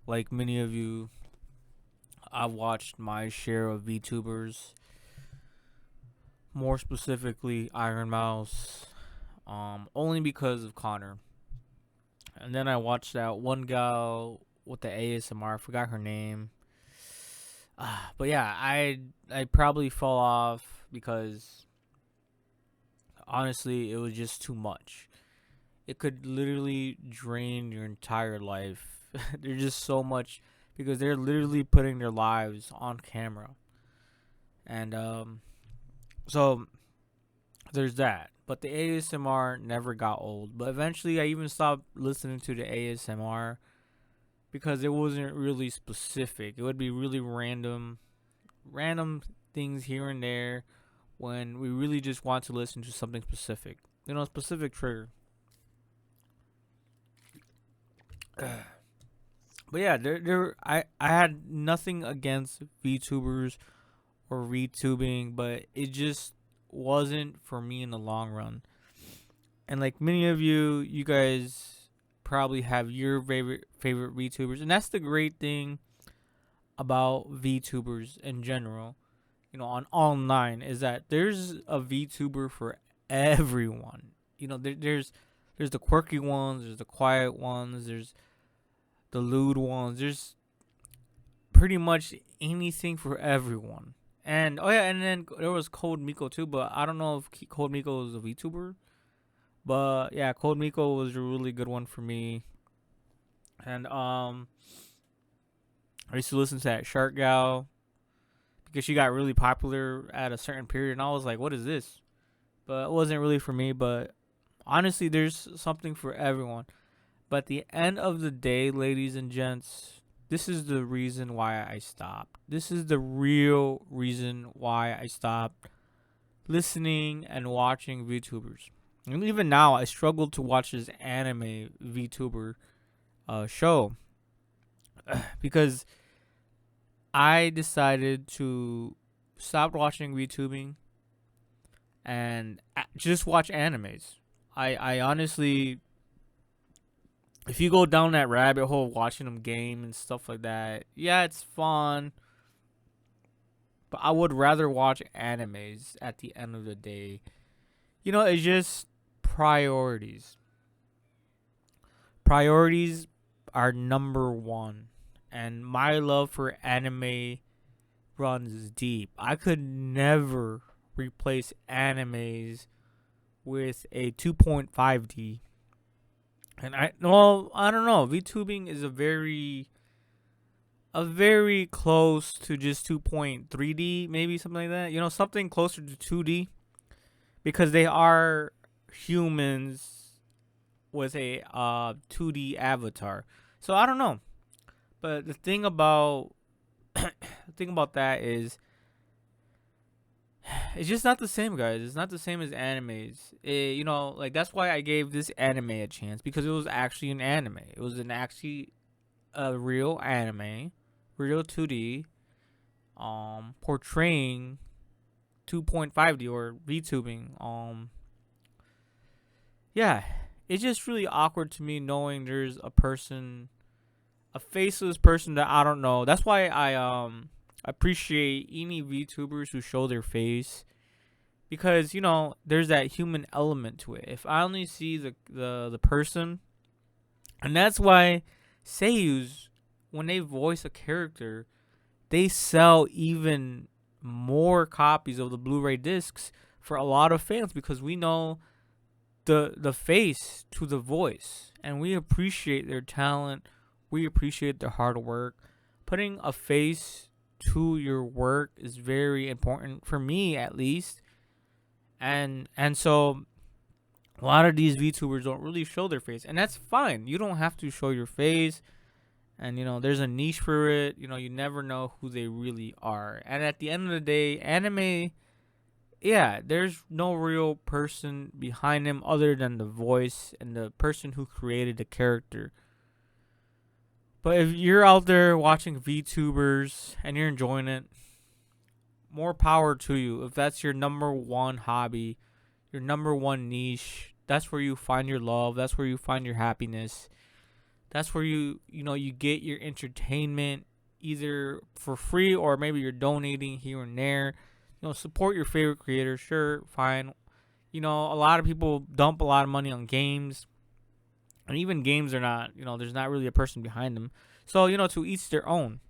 Like many of you, I've watched my share of VTubers, more specifically Iron Mouse, only because of Connor. And then I watched that one gal with the ASMR. I forgot her name. But yeah, I probably fall off because honestly, it was just too much. It could literally drain your entire life. There's just so much because they're literally putting their lives on camera, and so there's that. But the ASMR never got old. But eventually, I even stopped listening to the ASMR because it wasn't really specific. It would be really random things here and there when we really just want to listen to something specific. A specific trigger. But yeah, I had nothing against VTubers or VTubing, but it just wasn't for me in the long run. And like many of you, you guys probably have your favorite VTubers, and that's the great thing about VTubers in general. On online is that there's a VTuber for everyone. There's the quirky ones, there's the quiet ones, there's the lewd ones. There's pretty much anything for everyone. And oh yeah, and then there was Code Miko too, but I don't know if Code Miko is a VTuber. But yeah, Code Miko was a really good one for me. And I used to listen to that Shark Gal because she got really popular at a certain period, and I was like, what is this? But it wasn't really for me. But honestly, there's something for everyone. But at the end of the day, ladies and gents, this is the reason why I stopped. This is the real reason why I stopped listening and watching VTubers. And even now, I struggle to watch this anime VTuber show because I decided to stop watching VTubing and just watch animes. I honestly, if you go down that rabbit hole watching them game and stuff like that, yeah, it's fun. But I would rather watch animes at the end of the day. It's just priorities. Priorities are number one. And my love for anime runs deep. I could never replace animes with a 2.5D. And I don't know. VTubing is a very close to just 2.3D, maybe something like that. Something closer to 2D because they are humans with a 2D avatar. So I don't know. But the thing about that is it's just not the same, guys. It's not the same as animes. Like that's why I gave this anime a chance because it was actually an anime. It was actually a real anime, real 2D, portraying 2.5D or VTubing. Yeah, it's just really awkward to me knowing there's a faceless person that I don't know. That's why I appreciate any VTubers who show their face because there's that human element to it. If I only see the person, and that's why seiyus, when they voice a character, they sell even more copies of the Blu-ray discs for a lot of fans because we know the face to the voice, and we appreciate their talent. We appreciate their hard work. Putting a face to your work is very important for me, at least. And so a lot of these VTubers don't really show their face, and that's fine. You don't have to show your face, and there's a niche for it. You never know who they really are. And at the end of the day, anime, yeah, there's no real person behind them other than the voice and the person who created the character. But if you're out there watching VTubers and you're enjoying it, more power to you. If that's your number one hobby, your number one niche, that's where you find your love, that's where you find your happiness, That's where you get your entertainment either for free or maybe you're donating here and there. Support your favorite creator. Sure, fine. A lot of people dump a lot of money on games, and even games are not. There's not really a person behind them. So to each their own.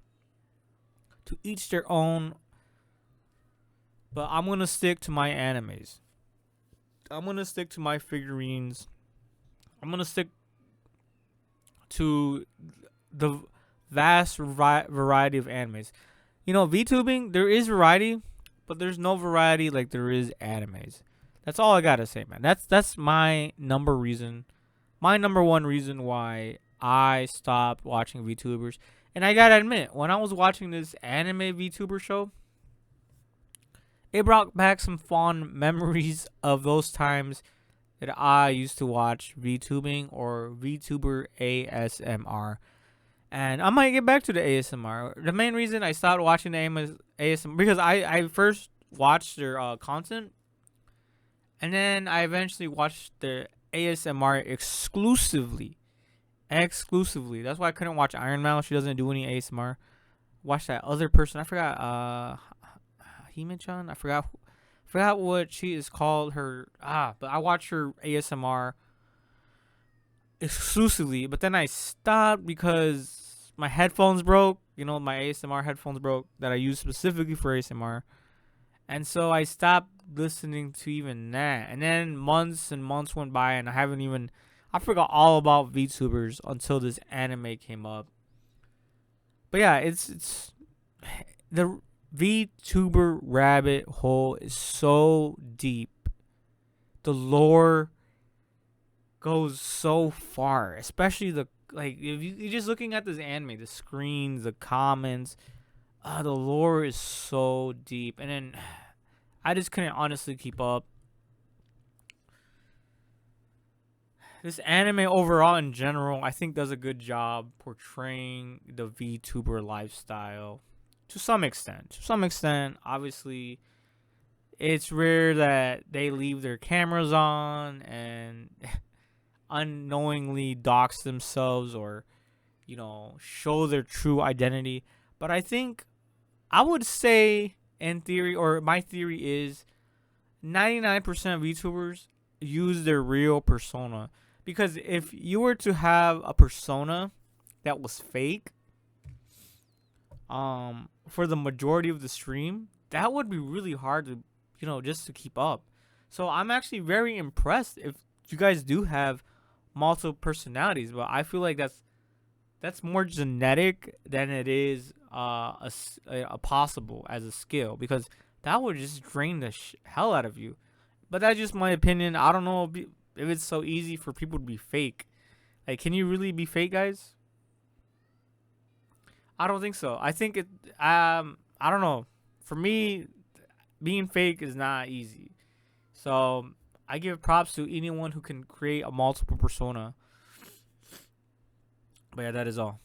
To each their own. But I'm gonna stick to my animes. I'm gonna stick to my figurines. I'm gonna stick to the vast variety of animes. VTubing, there is variety, but there's no variety like there is animes. That's all I gotta say, man. That's my number one reason why I stopped watching VTubers. And I gotta admit, when I was watching this anime VTuber show, it brought back some fond memories of those times that I used to watch VTubing or VTuber ASMR. And I might get back to the ASMR. The main reason I stopped watching the ASMR because I first watched their content, and then I eventually watched the ASMR exclusively. Exclusively. That's why I couldn't watch Iron Mouse. She doesn't do any ASMR. Watch that other person. I forgot. Hime-chan. I forgot what she is called. But I watched her ASMR exclusively. But then I stopped because my headphones broke. My ASMR headphones broke that I use specifically for ASMR. And so I stopped listening to even that. And then months and months went by, and I forgot all about VTubers until this anime came up. But yeah, it's the VTuber rabbit hole is so deep. The lore goes so far, especially if you're just looking at this anime, the screens, the comments, the lore is so deep, and then I just couldn't honestly keep up. This anime overall in general, I think does a good job portraying the VTuber lifestyle to some extent. Obviously, it's rare that they leave their cameras on and unknowingly dox themselves or, show their true identity. But I would say in theory, or my theory is 99% of VTubers use their real persona. Because if you were to have a persona that was fake, for the majority of the stream, that would be really hard to, just to keep up. So I'm actually very impressed if you guys do have multiple personalities, but I feel like that's more genetic than it is a possible as a skill, because that would just drain the hell out of you. But that's just my opinion. I don't know if it's so easy for people to be fake. Like, can you really be fake, guys? I don't think so. I think I don't know. For me, being fake is not easy. So I give props to anyone who can create a multiple persona. But yeah, that is all.